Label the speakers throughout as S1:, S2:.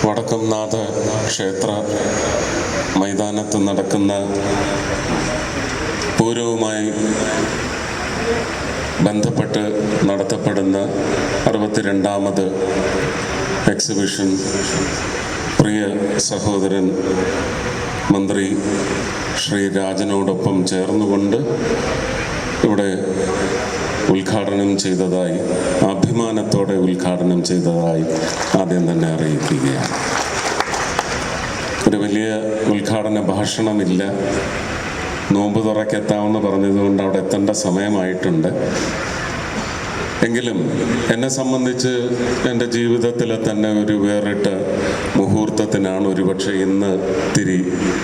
S1: വടക്കുംനാഥ ക്ഷേത്ര മൈതാനത്ത് നടക്കുന്ന പൂരവുമായി ബന്ധപ്പെട്ട് നടത്തപ്പെടുന്ന 62ാമത് എക്സിബിഷൻ പ്രിയ സഹോദരൻ മന്ത്രി ശ്രീ രാജനോടൊപ്പം ചേർന്നുകൊണ്ട് ഇവിടെ ഉദ്ഘാടനം ചെയ്തതായി, അഭിമാനത്തോടെ ഉദ്ഘാടനം ചെയ്തതായി ആദ്യം തന്നെ അറിയിക്കുകയാണ്. ഒരു വലിയ ഉദ്ഘാടന ഭാഷണമില്ല. നോമ്പ് തുറക്കെത്താമെന്ന് പറഞ്ഞതുകൊണ്ട് അവിടെ എത്തേണ്ട സമയമായിട്ടുണ്ട്. എങ്കിലും എന്നെ സംബന്ധിച്ച് എൻ്റെ ജീവിതത്തിലെ തന്നെ ഒരു വേറിട്ട മുഹൂർത്തത്തിനാണ് ഒരുപക്ഷെ ഇന്ന് തിരി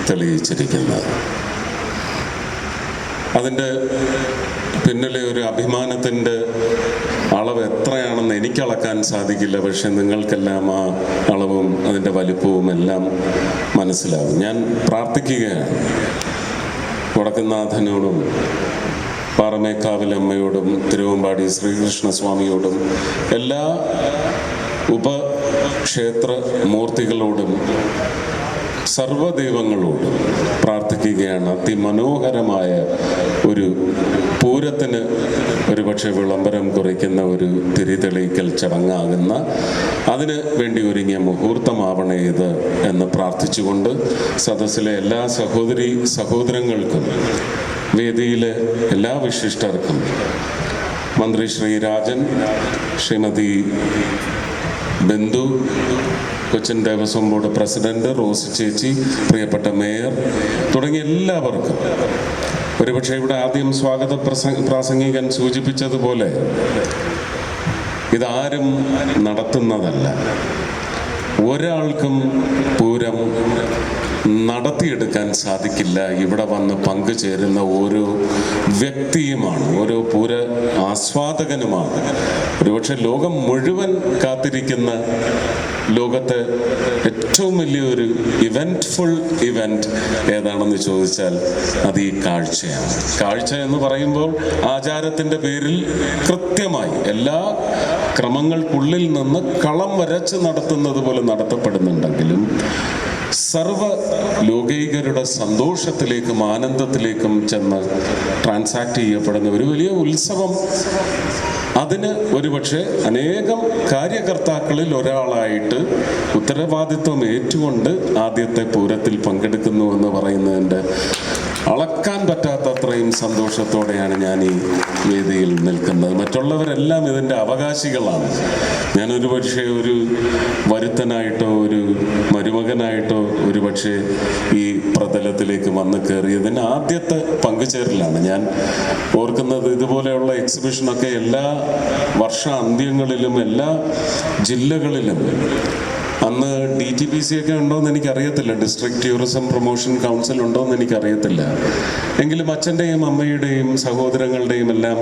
S1: തെളിയിച്ചിരിക്കുന്നത്. അതിൻ്റെ പിന്നിലെ ഒരു അഭിമാനത്തിൻ്റെ അളവ് എത്രയാണെന്ന് എനിക്കളക്കാൻ സാധിക്കില്ല. പക്ഷെ നിങ്ങൾക്കെല്ലാം ആ അളവും അതിൻ്റെ വലിപ്പവും എല്ലാം മനസ്സിലാവും. ഞാൻ പ്രാർത്ഥിക്കുകയാണ് വടക്കുംനാഥനോടും പാറമേക്കാവിലമ്മയോടും തിരുവമ്പാടി ശ്രീകൃഷ്ണസ്വാമിയോടും എല്ലാ ഉപക്ഷേത്ര മൂർത്തികളോടും സർവദൈവങ്ങളോടും പ്രാർത്ഥിക്കുകയാണ്. അതിമനോഹരമായ ഒരു പൂരത്തിന് ഒരുപക്ഷെ വിളംബരം കുറിക്കുന്ന ഒരു തിരിതെളിയിക്കൽ ചടങ്ങാകുന്ന അതിന് വേണ്ടി ഒരുങ്ങിയ മുഹൂർത്തമാവണേ ഇത് എന്ന് പ്രാർത്ഥിച്ചുകൊണ്ട് സദസ്സിലെ എല്ലാ സഹോദരങ്ങൾക്കും വേദിയിലെ എല്ലാ വിശിഷ്ടർക്കും മന്ത്രി Shri Rajan, Shrimati Bindu, Cochin Devaswom board president rose ചേച്ചി, പ്രിയപ്പെട്ട മേയർ തുടങ്ങിയ എല്ലാവർക്കും, ഒരുപക്ഷെ ഇവിടെ ആദ്യം സ്വാഗത പ്രാസംഗികൻ സൂചിപ്പിച്ചതുപോലെ ഇതാരും നടത്തുന്നതല്ല. ഒരാൾക്കും പൂരം നടത്തിയെടുക്കാൻ സാധിക്കില്ല. ഇവിടെ വന്ന് പങ്കുചേരുന്ന ഓരോ വ്യക്തിയുമാണ്, ഓരോ പൂര ആസ്വാദകനുമാണ്. ഒരുപക്ഷെ ലോകം മുഴുവൻ കാത്തിരിക്കുന്ന, ലോകത്തെ ഏറ്റവും വലിയൊരു ഇവൻറ്റ്ഫുൾ ഇവൻറ്റ് ഏതാണെന്ന് ചോദിച്ചാൽ അത് ഈ കാഴ്ചയാണ്. കാഴ്ച എന്ന് പറയുമ്പോൾ ആചാരത്തിൻ്റെ പേരിൽ കൃത്യമായി എല്ലാ ക്രമങ്ങൾക്കുള്ളിൽ നിന്ന് കളം വരച്ച് നടത്തുന്നത് പോലെ നടത്തപ്പെടുന്നുണ്ടെങ്കിലും സർവ ലോകൈകരുടെ സന്തോഷത്തിലേക്കും ആനന്ദത്തിലേക്കും ചെന്ന് ട്രാൻസാക്ട് ചെയ്യപ്പെടുന്ന ഒരു വലിയ ഉത്സവം. അതിന് ഒരുപക്ഷെ അനേകം കാര്യകർത്താക്കളിൽ ഒരാളായിട്ട് ഉത്തരവാദിത്വം ഏറ്റുകൊണ്ട് ആദ്യത്തെ പൂരത്തിൽ പങ്കെടുക്കുന്നു എന്ന് പറയുന്നതിൻ്റെ അളക്കാൻ പറ്റാത്തത്രയും സന്തോഷത്തോടെയാണ് ഞാൻ ഈ വേദിയിൽ നിൽക്കുന്നത്. മറ്റുള്ളവരെല്ലാം ഇതിൻ്റെ അവകാശികളാണ്. ഞാനൊരു പക്ഷേ ഒരു വരുത്തനായിട്ടോ ഒരു മരുമകനായിട്ടോ ഒരുപക്ഷെ ഈ പ്രതലത്തിലേക്ക് വന്ന് കയറിയതിന് ആദ്യത്തെ പങ്കുചേരലാണ്. ഞാൻ ഓർക്കുന്നത് ഇതുപോലെയുള്ള എക്സിബിഷനൊക്കെ എല്ലാ വർഷാന്ത്യങ്ങളിലും എല്ലാ ജില്ലകളിലും, അന്ന് DTPC ഒക്കെ ഉണ്ടോയെന്ന് എനിക്കറിയത്തില്ല, ഡിസ്ട്രിക്ട് ടൂറിസം പ്രൊമോഷൻ കൗൺസിൽ ഉണ്ടോയെന്ന് എനിക്കറിയത്തില്ല. എങ്കിലും അച്ഛൻ്റെയും അമ്മയുടെയും സഹോദരങ്ങളുടെയും എല്ലാം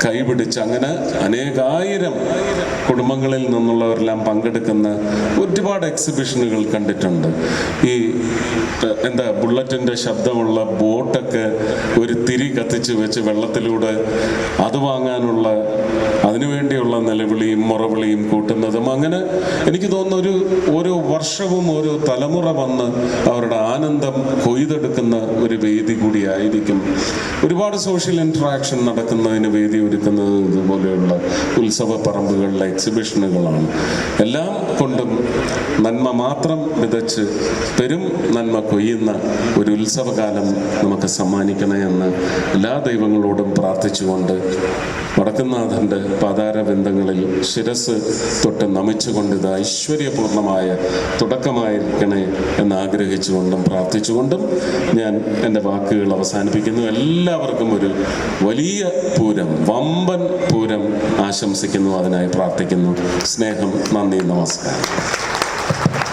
S1: കൈപിടിച്ച് അങ്ങനെ അനേകായിരം കുടുംബങ്ങളിൽ നിന്നുള്ളവരെല്ലാം പങ്കെടുക്കുന്ന ഒരുപാട് എക്സിബിഷനുകൾ കണ്ടിട്ടുണ്ട്. ഈ ബുള്ളറ്റിൻ്റെ ശബ്ദമുള്ള ബോട്ടൊക്കെ ഒരു തിരി കത്തിച്ച് വെച്ച് വെള്ളത്തിലൂടെ അത് വാങ്ങാനുള്ള, അതിനുവേണ്ടിയുള്ള നിലവിളിയും മുറവിളിയും കൂട്ടുന്നതും, അങ്ങനെ എനിക്ക് തോന്നുന്നു ഓരോ വർഷവും ഓരോ തലമുറ വന്ന് അവരുടെ ആനന്ദം കൊയ്തെടുക്കുന്ന ഒരു വേദി കൂടിയായിരിക്കും. ഒരുപാട് സോഷ്യൽ ഇൻട്രാക്ഷൻ നടക്കുന്നതിന് വേദി ഒരുക്കുന്നത് ഇതുപോലെയുള്ള ഉത്സവ പറമ്പുകളിലെ എക്സിബിഷനുകളാണ്. എല്ലാം കൊണ്ടും നന്മ മാത്രം വിതച്ച് പെരും നന്മ കൊയ്യുന്ന ഒരു ഉത്സവകാലം നമുക്ക് സമ്മാനിക്കണേ എന്ന് എല്ലാ ദൈവങ്ങളോടും പ്രാർത്ഥിച്ചുകൊണ്ട് വടക്കുംനാഥൻ്റെ പാതാരബിന്ദങ്ങളിൽ ശിരസ് തൊട്ട് നമിച്ചുകൊണ്ട് ഇത് ഐശ്വര്യപൂർണമായ തുടക്കമായിരിക്കണേ എന്നാഗ്രഹിച്ചുകൊണ്ടും പ്രാർത്ഥിച്ചുകൊണ്ടും ഞാൻ എൻ്റെ വാക്കുകൾ അവസാനിപ്പിക്കുന്നു. എല്ലാവർക്കും ഒരു വലിയ പൂരം, വമ്പൻ പൂരം ആശംസിക്കുന്നു. അതിനായി പ്രാർത്ഥിക്കുന്നു. സ്നേഹം, നന്ദി, നമസ്കാരം.